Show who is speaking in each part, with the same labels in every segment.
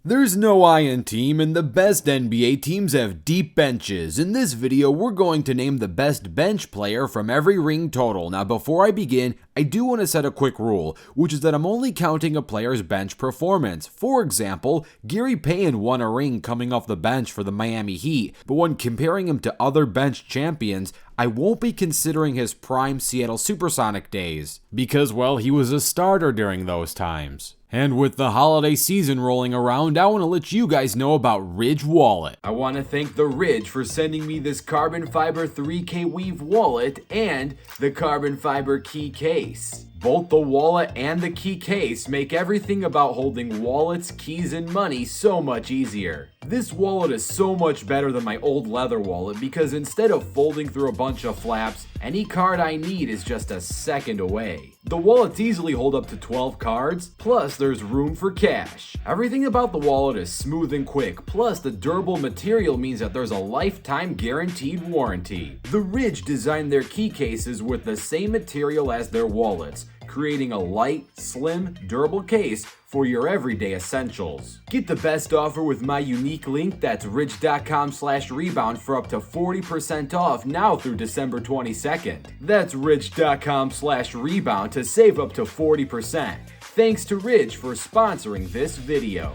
Speaker 1: There's no iron team, and the best NBA teams have deep benches. In this video, we're going to name the best bench player from every ring total. Now, before I begin, I do want to set a quick rule, which is that I'm only counting a player's bench performance. For example, Gary Payton won a ring coming off the bench for the Miami Heat, but when comparing him to other bench champions, I won't be considering his prime Seattle Supersonic days, because, well, he was a starter during those times. And with the holiday season rolling around, I want to let you guys know about Ridge Wallet. I want to thank the Ridge for sending me this carbon fiber 3K weave wallet and the carbon fiber key case. Both the wallet and the key case make everything about holding wallets, keys, and money so much easier. This wallet is so much better than my old leather wallet because instead of folding through a bunch of flaps, any card I need is just a second away. The wallets easily hold up to 12 cards, plus there's room for cash. Everything about the wallet is smooth and quick, plus the durable material means that there's a lifetime guaranteed warranty. The Ridge designed their key cases with the same material as their wallets, creating a light, slim, durable case for your everyday essentials. Get the best offer with my unique link, that's ridge.com/rebound for up to 40% off now through December 22nd. That's ridge.com/rebound to save up to 40%. Thanks to Ridge for sponsoring this video.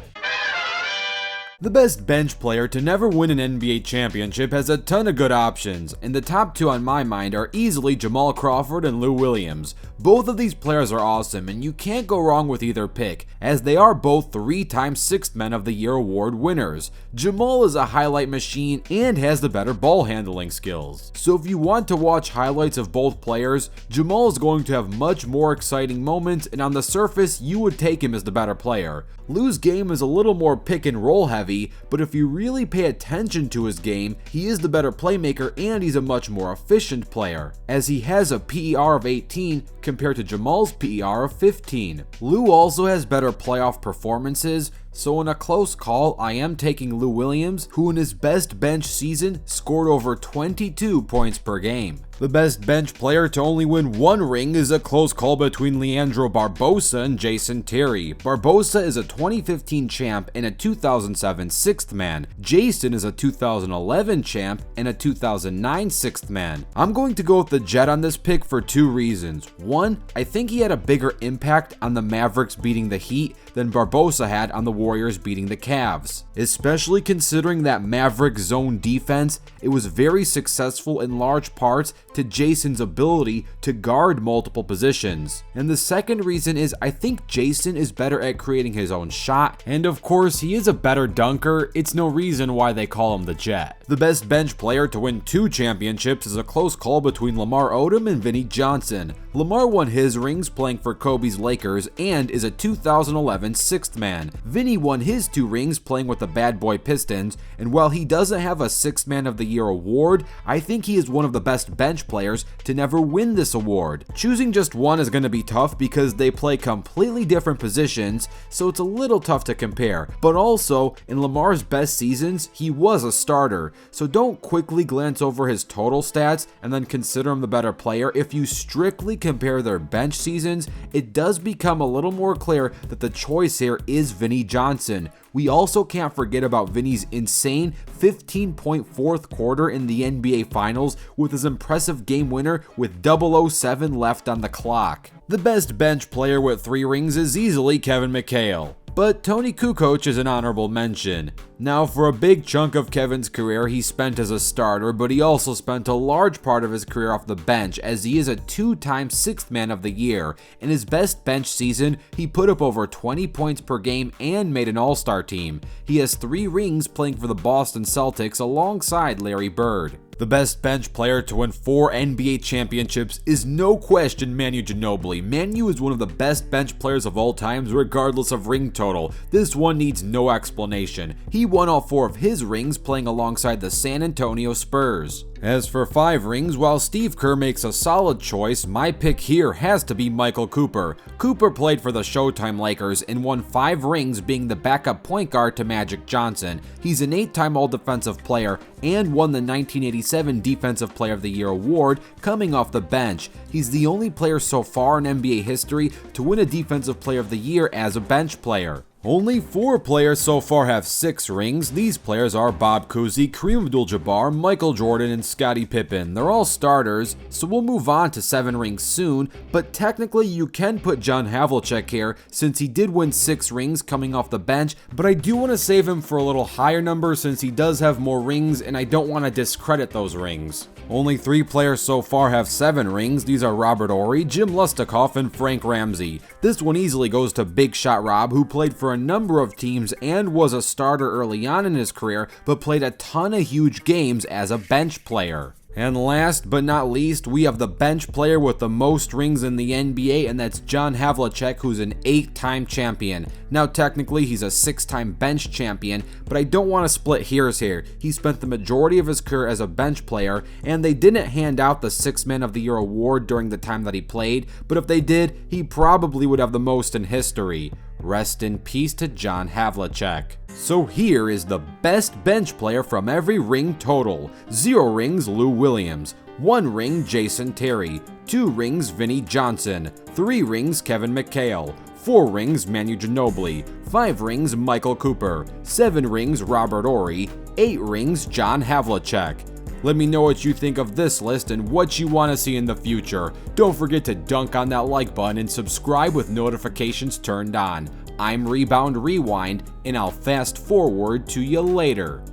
Speaker 1: The best bench player to never win an NBA championship has a ton of good options, and the top two on my mind are easily Jamal Crawford and Lou Williams. Both of these players are awesome, and you can't go wrong with either pick, as they are both 3-time Sixth Man of the Year award winners. Jamal is a highlight machine and has the better ball handling skills. So if you want to watch highlights of both players, Jamal is going to have much more exciting moments, and on the surface, you would take him as the better player. Lou's game is a little more pick and roll heavy, but if you really pay attention to his game, he is the better playmaker and he's a much more efficient player, as he has a PER of 18 compared to Jamal's PER of 15. Lou also has better playoff performances, so in a close call, I am taking Lou Williams, who in his best bench season scored over 22 points per game. The best bench player to only win one ring is a close call between Leandro Barbosa and Jason Terry. Barbosa is a 2015 champ and a 2007 Sixth Man. Jason is a 2011 champ and a 2009 Sixth Man. I'm going to go with the Jet on this pick for two reasons. One, I think he had a bigger impact on the Mavericks beating the Heat than Barbosa had on the Warriors beating the Cavs. Especially considering that Maverick zone defense, it was very successful in large parts to Jason's ability to guard multiple positions. And the second reason is I think Jason is better at creating his own shot, and of course he is a better dunker. It's no reason why they call him the Jet. The best bench player to win 2 championships is a close call between Lamar Odom and Vinnie Johnson. Lamar won his rings playing for Kobe's Lakers and is a 2011 Sixth Man. Vinnie won his 2 rings playing with the Bad Boy Pistons, and while he doesn't have a Sixth Man of the Year award, I think he is one of the best bench players to never win this award. Choosing just one is going to be tough because they play completely different positions, so it's a little tough to compare. But also, in Lamar's best seasons, he was a starter, so don't quickly glance over his total stats and then consider him the better player. If you strictly compare their bench seasons, it does become a little more clear that the choice here is Vinnie Johnson. We also can't forget about Vinny's insane 15-point fourth quarter in the NBA Finals with his impressive game winner with 007 left on the clock. The best bench player with 3 rings is easily Kevin McHale, but Tony Kukoc is an honorable mention. Now, for a big chunk of Kevin's career, he spent as a starter, but he also spent a large part of his career off the bench, as he is a 2-time Sixth Man of the Year. In his best bench season, he put up over 20 points per game and made an All-Star team. He has 3 rings playing for the Boston Celtics alongside Larry Bird. The best bench player to win 4 NBA championships is no question Manu Ginobili. Manu is one of the best bench players of all times regardless of ring total. This one needs no explanation. He won all 4 of his rings playing alongside the San Antonio Spurs. As for 5 rings, while Steve Kerr makes a solid choice, my pick here has to be Michael Cooper. Cooper played for the Showtime Lakers and won 5 rings, being the backup point guard to Magic Johnson. He's an 8-time All-Defensive Player and won the 1987 Defensive Player of the Year award coming off the bench. He's the only player so far in NBA history to win a Defensive Player of the Year as a bench player. Only 4 players so far have 6 rings. These players are Bob Cousy, Kareem Abdul-Jabbar, Michael Jordan, and Scottie Pippen. They're all starters, so we'll move on to 7 rings soon, but technically you can put John Havlicek here since he did win 6 rings coming off the bench, but I do want to save him for a little higher number since he does have more rings and I don't want to discredit those rings. Only 3 players so far have 7 rings. These are Robert Horry, Jim Lustikoff, and Frank Ramsey. This one easily goes to Big Shot Rob, who played for a number of teams and was a starter early on in his career, but played a ton of huge games as a bench player. And last but not least, we have the bench player with the most rings in the NBA, and that's John Havlicek, who's an 8-time champion. Now technically he's a 6-time bench champion, but I don't want to split hairs here. He spent the majority of his career as a bench player, and they didn't hand out the 6th Man of the Year award during the time that he played, but if they did, he probably would have the most in history. Rest in peace to John Havlicek. So here is the best bench player from every ring total. 0 rings, Lou Williams. 1 ring, Jason Terry. 2 rings, Vinnie Johnson. 3 rings, Kevin McHale. 4 rings, Manu Ginobili. 5 rings, Michael Cooper. 7 rings, Robert Horry. 8 rings, John Havlicek. Let me know what you think of this list and what you want to see in the future. Don't forget to dunk on that like button and subscribe with notifications turned on. I'm Rebound Rewind, and I'll fast forward to you later.